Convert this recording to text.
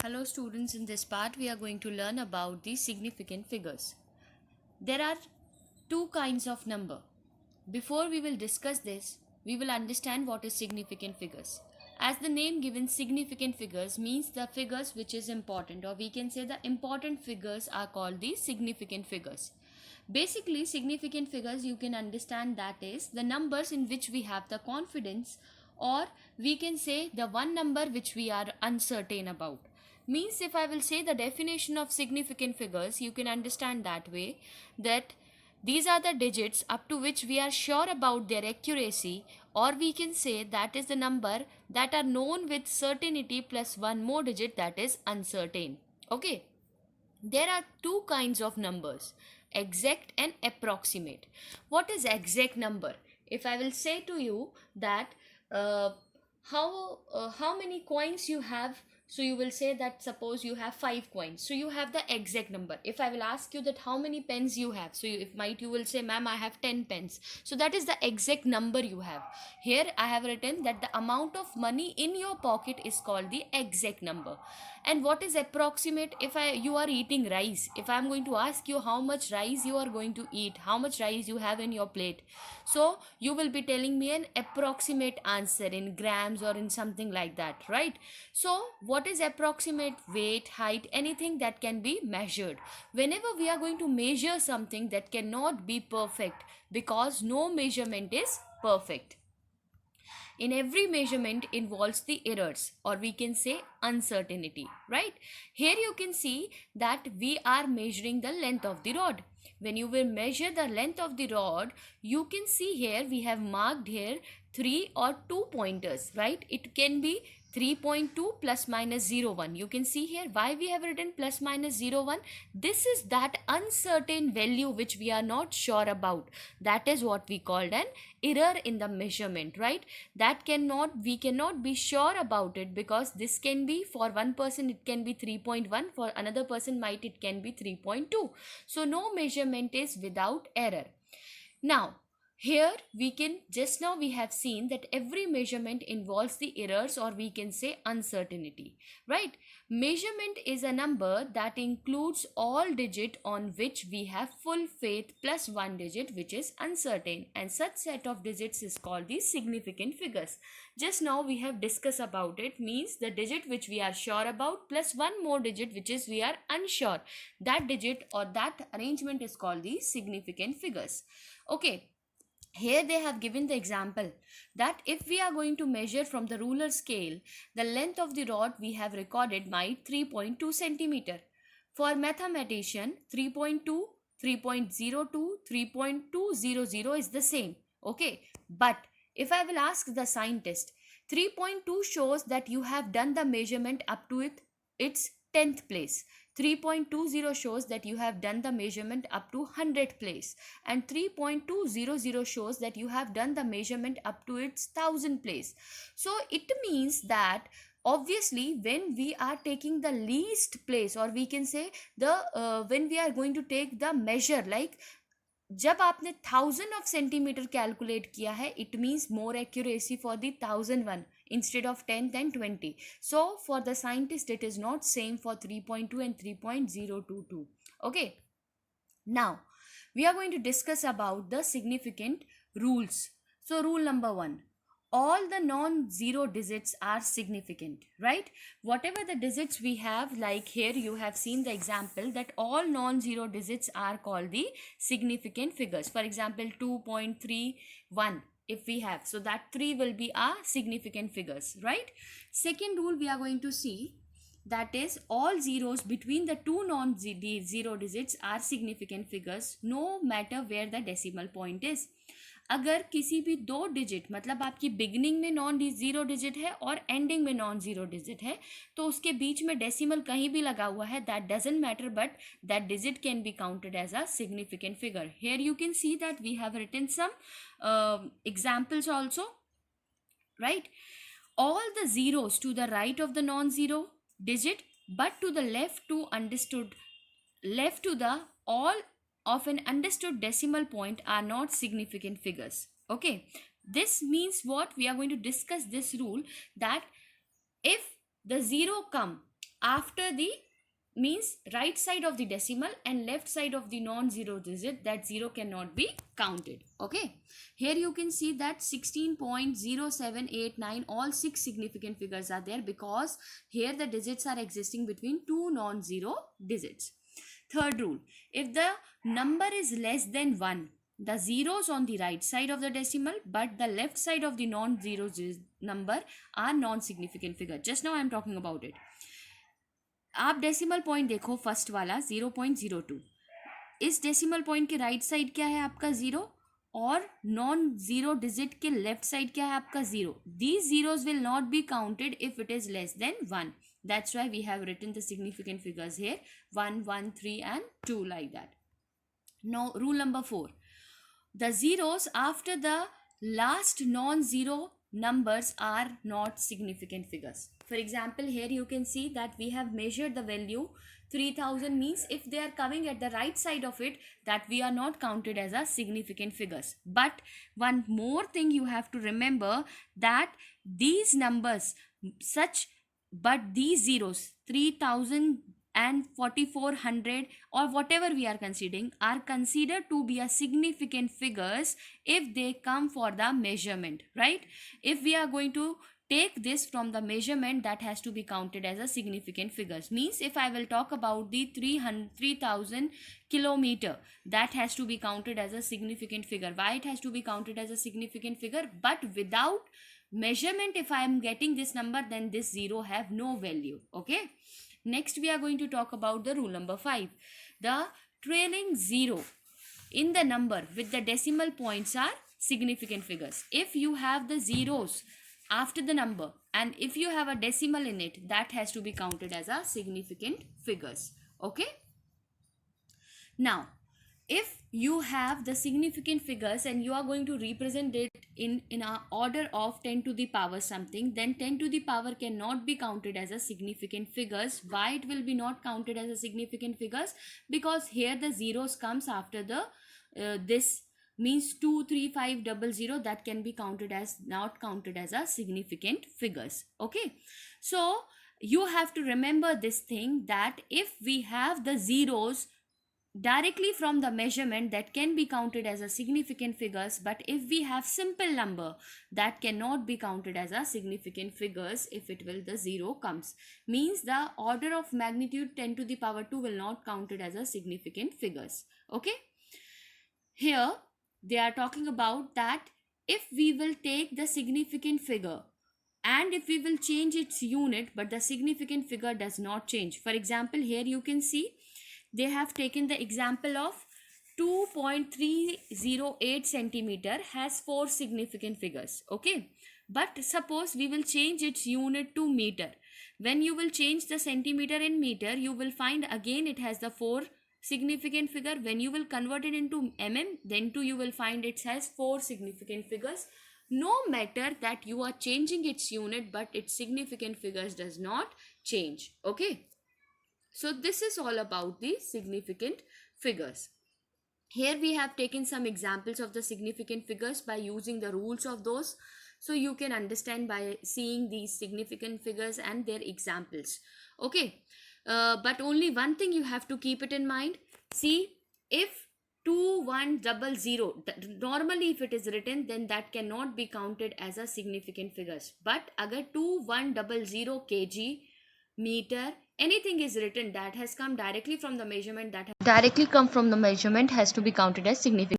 Hello students, in this part we are going to learn about the significant figures. There are two kinds of number. Before we will discuss this, we will understand what is significant figures. As the name given, significant figures means the figures which is important, or we can say the important figures are called the significant figures. Basically, significant figures you can understand that is the numbers in which we have the confidence, or we can say the one number which we are uncertain about. Means if I will say the definition of significant figures, you can understand that way that these are the digits up to which we are sure about their accuracy, or we can say that is the number that are known with certainty plus one more digit that is uncertain. Okay. There are two kinds of numbers, exact and approximate. What is exact number? If I will say to you that uh, how many coins you have, so you will say that suppose you have 5 coins, so you have the exact number. If I will ask you that how many pens you have, so you will say, ma'am, I have 10 pens, so that is the exact number you have. Here I have written that the amount of money in your pocket is called the exact number. And what is approximate? If you are eating rice, if I am going to ask you how much rice you are going to eat, how much rice you have in your plate, so you will be telling me an approximate answer in grams or in something like that, right? So what is approximate? Weight, height, anything that can be measured. Whenever we are going to measure something, that cannot be perfect, because no measurement is perfect. In every measurement involves the errors, or we can say uncertainty, right? Here you can see that we are measuring the length of the rod. When you will measure the length of the rod, you can see here we have marked here 3 or 2 pointers, right? It can be 3.2 plus minus 0.1. You can see here why we have written plus minus 0.1. This is that uncertain value which we are not sure about. That is what we called an error in the measurement, right? We cannot be sure about it, because this can be, for one person it can be 3.1, for another person it can be 3.2. So no measurement is without error. Now here just now we have seen that every measurement involves the errors, or we can say uncertainty, right? Measurement is a number that includes all digit on which we have full faith plus one digit which is uncertain, and such set of digits is called the significant figures. Just now we have discussed about it, means the digit which we are sure about plus one more digit which is we are unsure. That digit or that arrangement is called the significant figures. Okay. Here they have given the example that if we are going to measure from the ruler scale, the length of the rod we have recorded might 3.2 centimeter. For mathematician, 3.2, 3.02, 3.200 is the same. Okay. But if I will ask the scientist, 3.2 shows that you have done the measurement up to its 10th place. 3.20 shows that you have done the measurement up to 100th place, and 3.200 shows that you have done the measurement up to its 1000th place. So it means that obviously when we are taking the least place, or we can say when we are going to take the measure, like जब आपने 1000 of centimeter calculate किया है, it means more accuracy for the 1001 instead of 10 then 20. So for the scientist it is not same for 3.2 and 3.022. Okay. Now we are going to discuss about the significant rules. So rule number 1, all the non-zero digits are significant, right? Whatever the digits we have, like here you have seen the example that all non-zero digits are called the significant figures. For example, 2.31 if we have, so that 3 will be our significant figures, right? Second rule we are going to see, that is all zeros between the two non-zero digits are significant figures, no matter where the decimal point is. अगर किसी भी दो digit, मतलब आपकी beginning में non zero digit है और ending में नॉन जीरो डिजिट है, तो उसके बीच में डेसिमल कहीं भी लगा हुआ है, that doesn't matter, but that digit can be counted as a significant figure. Here you can see that we have written some examples also, right? All the zeros to the right of the non-zero digit, but to the left to the all of an understood decimal point are not significant figures. Okay. This means what? We are going to discuss this rule, that if the zero come after the means right side of the decimal and left side of the non-zero digit, that 0 cannot be counted. Okay, here you can see that 16.0789, all 6 significant figures are there, because here the digits are existing between two non-zero digits. Third rule, if the number is less than 1, the zeros on the right side of the decimal but the left side of the non-zero number are non-significant figure. Just now I am talking about it. आप decimal point देखो, first वाला 0.02, इस decimal point के right side क्या है आपका 0, और non zero digit के लेफ्ट साइड क्या है आपका 0. These zeros will not be counted if it is less than 1. That's why we have written the significant figures here 1, 1, 3 and 2 like that. Now rule number 4, the zeros after the last non-zero numbers are not significant figures. For example, here you can see that we have measured the value 3000, means if they are coming at the right side of it, that we are not counted as a significant figures. But one more thing you have to remember, that these numbers but these zeros 3000 and 4400 or whatever we are considering are considered to be a significant figures if they come for the measurement, right? If we are going to take this from the measurement, that has to be counted as a significant figures. Means if I will talk about the 3000 kilometer, that has to be counted as a significant figure. Why it has to be counted as a significant figure? But without measurement, if I am getting this number, then this 0 have no value. Okay, next we are going to talk about the rule number 5. The trailing 0 in the number with the decimal points are significant figures. If you have the zeros after the number and if you have a decimal in it, that has to be counted as a significant figures. Okay, now if you have the significant figures and you are going to represent it in a order of 10 to the power something, then 10 to the power cannot be counted as a significant figures. Why it will be not counted as a significant figures? Because here the zeros comes after the this means 23500, that can be counted as not counted as a significant figures. Okay, so you have to remember this thing, that if we have the zeros directly from the measurement, that can be counted as a significant figures, but if we have simple number, that cannot be counted as a significant figures if it will the 0 comes. Means the order of magnitude 10 to the power 2 will not counted as a significant figures. Okay, here they are talking about that if we will take the significant figure and if we will change its unit but the significant figure does not change. For example, here you can see they have taken the example of 2.308 centimeter has 4 significant figures. Okay, but suppose we will change its unit to meter. When you will change the centimeter in meter, you will find again it has the 4 significant figure. When you will convert it into then too you will find it has 4 significant figures. No matter that you are changing its unit, but its significant figures does not change. Okay, so this is all about the significant figures. Here we have taken some examples of the significant figures by using the rules of those, so you can understand by seeing these significant figures and their examples. Okay, but only one thing you have to keep it in mind. See, if 2100, normally if it is written, then that cannot be counted as a significant figures. But agar 2100 kg, meter, anything is written that has come directly from the measurement, that has directly come from the measurement, has to be counted as significant.